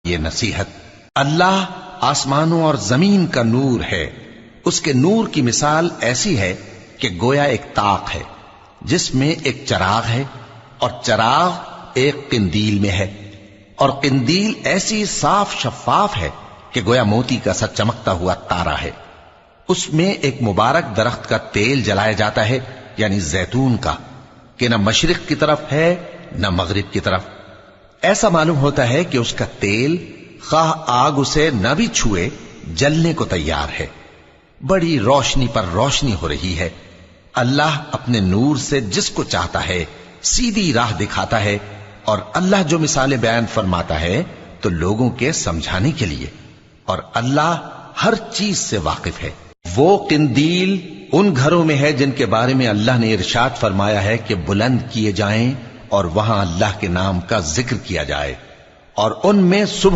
یہ نصیحت۔ اللہ آسمانوں اور زمین کا نور ہے، اس کے نور کی مثال ایسی ہے کہ گویا ایک طاق ہے جس میں ایک چراغ ہے، اور چراغ ایک قندیل میں ہے، اور قندیل ایسی صاف شفاف ہے کہ گویا موتی کا سا چمکتا ہوا تارا ہے۔ اس میں ایک مبارک درخت کا تیل جلایا جاتا ہے، یعنی زیتون کا، کہ نہ مشرق کی طرف ہے نہ مغرب کی طرف۔ ایسا معلوم ہوتا ہے کہ اس کا تیل خواہ آگ اسے نہ بھی چھوئے جلنے کو تیار ہے۔ بڑی روشنی پر روشنی ہو رہی ہے۔ اللہ اپنے نور سے جس کو چاہتا ہے سیدھی راہ دکھاتا ہے، اور اللہ جو مثالیں بیان فرماتا ہے تو لوگوں کے سمجھانے کے لیے، اور اللہ ہر چیز سے واقف ہے۔ وہ قندیل ان گھروں میں ہے جن کے بارے میں اللہ نے ارشاد فرمایا ہے کہ بلند کیے جائیں اور وہاں اللہ کے نام کا ذکر کیا جائے، اور ان میں صبح